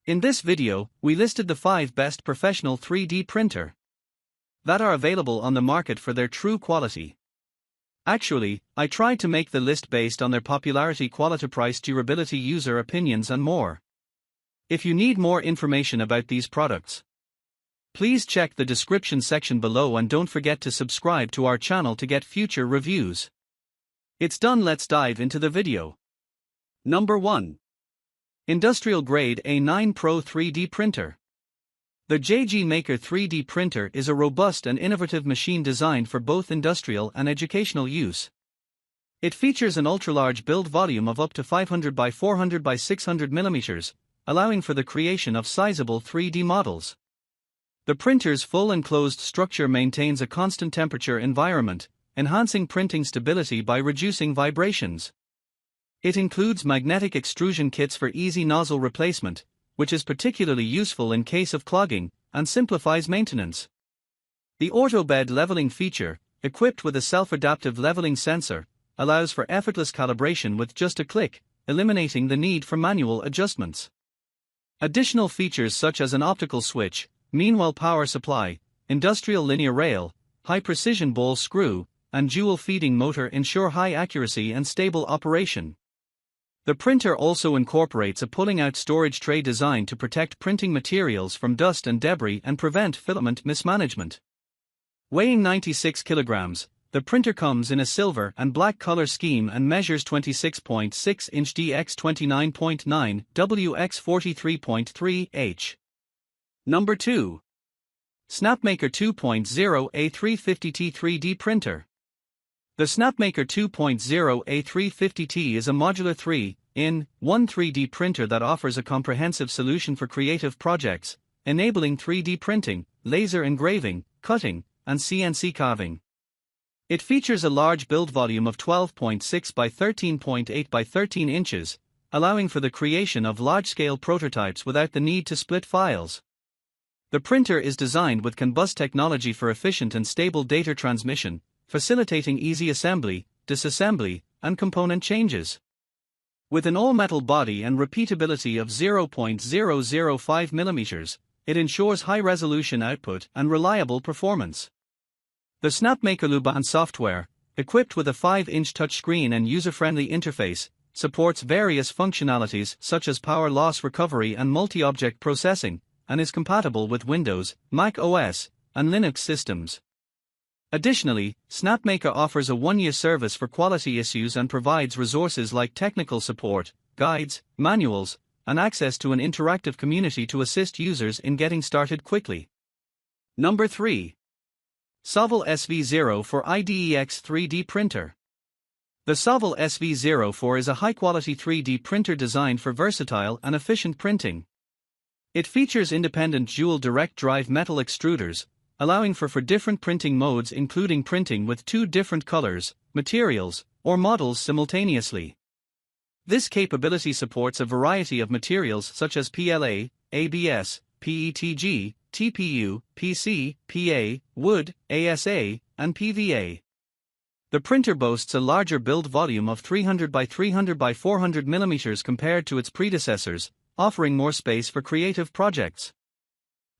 In this video, we listed the 5 best professional 3D printer that are available on the market for their true quality. Actually, I tried to make the list based on their popularity, quality, price, durability, user opinions and more. If you need more information about these products, please check the description section below and don't forget to subscribe to our channel to get future reviews. It's done, let's dive into the video. Number 1. Industrial Grade A9 Pro 3D Printer. The Snapmaker 3D printer is a robust and innovative machine designed for both industrial and educational use. It features an ultra-large build volume of up to 500 by 400 by 600 mm, allowing for the creation of sizable 3D models. The printer's full enclosed structure maintains a constant temperature environment, enhancing printing stability by reducing vibrations. It includes magnetic extrusion kits for easy nozzle replacement, which is particularly useful in case of clogging, and simplifies maintenance. The auto bed leveling feature, equipped with a self-adaptive leveling sensor, allows for effortless calibration with just a click, eliminating the need for manual adjustments. Additional features such as an optical switch, manual power supply, industrial linear rail, high-precision ball screw, and dual feeding motor ensure high accuracy and stable operation. The printer also incorporates a pulling-out storage tray designed to protect printing materials from dust and debris and prevent filament mismanagement. Weighing 96 kilograms, the printer comes in a silver and black color scheme and measures 26.6 inch x 29.9 x 43.3 h. Number 2. Snapmaker 2.0 A350T 3D Printer. The Snapmaker 2.0 A350T is a modular 3-in-1 3D printer that offers a comprehensive solution for creative projects, enabling 3D printing, laser engraving, cutting, and CNC carving. It features a large build volume of 12.6 by 13.8 by 13 inches, allowing for the creation of large-scale prototypes without the need to split files. The printer is designed with CAN bus technology for efficient and stable data transmission, facilitating easy assembly, disassembly, and component changes. With an all-metal body and repeatability of 0.005 mm, it ensures high-resolution output and reliable performance. The Snapmaker Luban software, equipped with a 5-inch touchscreen and user-friendly interface, supports various functionalities such as power loss recovery and multi-object processing, and is compatible with Windows, Mac OS, and Linux systems. Additionally, Snapmaker offers a 1-year service for quality issues and provides resources like technical support, guides, manuals, and access to an interactive community to assist users in getting started quickly. Number 3. Sovol SV04 for IDEX 3D Printer. The Sovol SV04 is a high-quality 3D printer designed for versatile and efficient printing. It features independent dual direct drive metal extruders, allowing for different printing modes, including printing with 2 different colors, materials, or models simultaneously. This capability supports a variety of materials such as PLA, ABS, PETG, TPU, PC, PA, wood, ASA, and PVA. The printer boasts a larger build volume of 300 by 300 by 400 mm compared to its predecessors, offering more space for creative projects.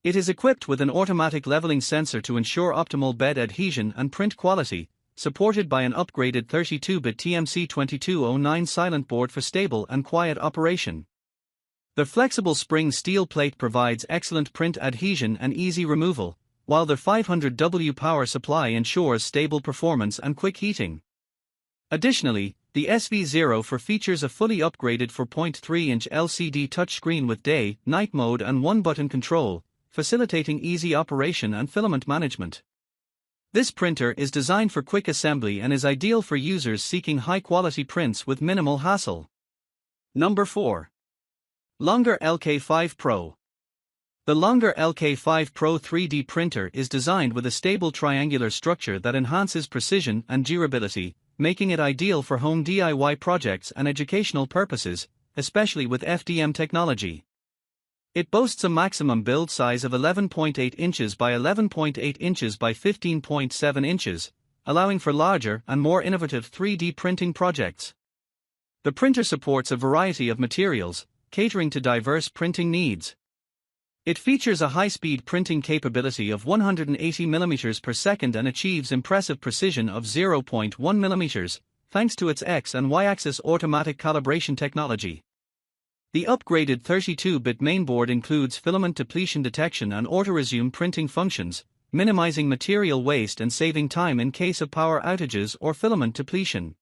It is equipped with an automatic leveling sensor to ensure optimal bed adhesion and print quality, supported by an upgraded 32-bit TMC2209 silent board for stable and quiet operation. The flexible spring steel plate provides excellent print adhesion and easy removal, while the 500W power supply ensures stable performance and quick heating. Additionally, the SV04 features a fully upgraded 4.3-inch LCD touchscreen with day-night mode and 1-button control, facilitating easy operation and filament management. This printer is designed for quick assembly and is ideal for users seeking high-quality prints with minimal hassle. Number 4. Longer LK5 Pro. The Longer LK5 Pro 3D printer is designed with a stable triangular structure that enhances precision and durability, making it ideal for home DIY projects and educational purposes, especially with FDM technology. It boasts a maximum build size of 11.8 inches by 11.8 inches by 15.7 inches, allowing for larger and more innovative 3D printing projects. The printer supports a variety of materials, catering to diverse printing needs. It features a high-speed printing capability of 180 mm per second and achieves impressive precision of 0.1 mm, thanks to its X and Y-axis automatic calibration technology. The upgraded 32-bit mainboard includes filament depletion detection and auto-resume printing functions, minimizing material waste and saving time in case of power outages or filament depletion.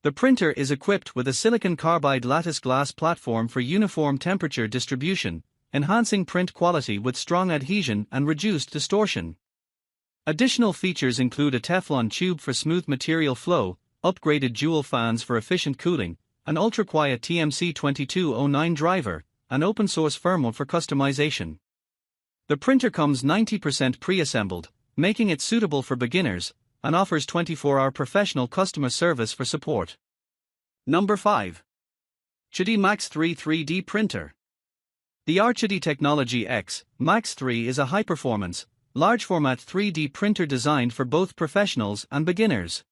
The printer is equipped with a silicon carbide lattice glass platform for uniform temperature distribution, enhancing print quality with strong adhesion and reduced distortion. Additional features include a Teflon tube for smooth material flow, upgraded dual fans for efficient cooling, an ultra-quiet TMC2209 driver, and open-source firmware for customization. The printer comes 90% pre-assembled, making it suitable for beginners, and offers 24-hour professional customer service for support. Number 5. QIDI Max 3 3D Printer. The QIDI Technology X Max 3 is a high-performance, large-format 3D printer designed for both professionals and beginners.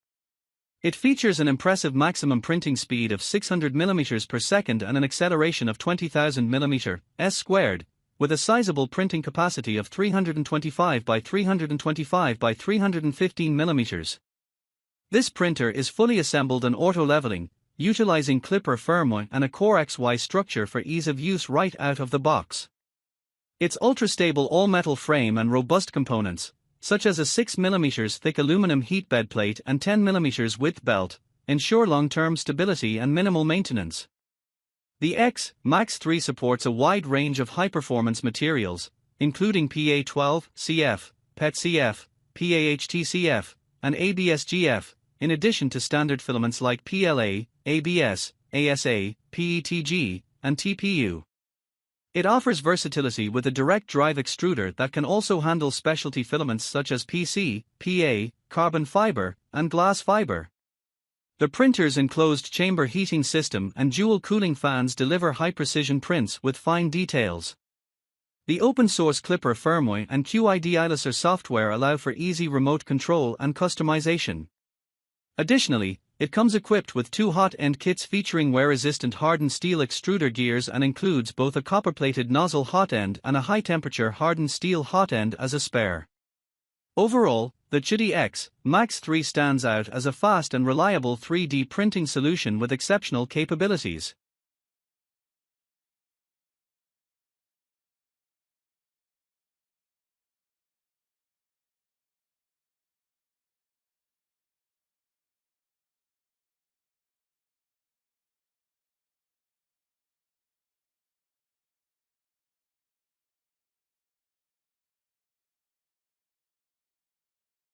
It features an impressive maximum printing speed of 600 mm per second and an acceleration of 20,000 mm², with a sizable printing capacity of 325 by 325 by 315 mm. This printer is fully assembled and auto-leveling, utilizing Clipper firmware and a Core XY structure for ease of use right out of the box. Its ultra-stable all-metal frame and robust components, such as a 6 mm thick aluminum heat bed plate and 10 mm width belt, ensure long-term stability and minimal maintenance. The X Max 3 supports a wide range of high-performance materials, including PA12, CF, PET-CF, PAHT-CF, and ABS-GF, in addition to standard filaments like PLA, ABS, ASA, PETG, and TPU. It offers versatility with a direct drive extruder that can also handle specialty filaments such as PC, PA, carbon fiber, and glass fiber. The printer's enclosed chamber heating system and dual cooling fans deliver high-precision prints with fine details. The open-source Clipper firmware and QIDI software allow for easy remote control and customization. Additionally, it comes equipped with 2 hot-end kits featuring wear-resistant hardened steel extruder gears and includes both a copper-plated nozzle hot end and a high-temperature hardened steel hot end as a spare. Overall, the QIDI X Max 3 stands out as a fast and reliable 3D printing solution with exceptional capabilities.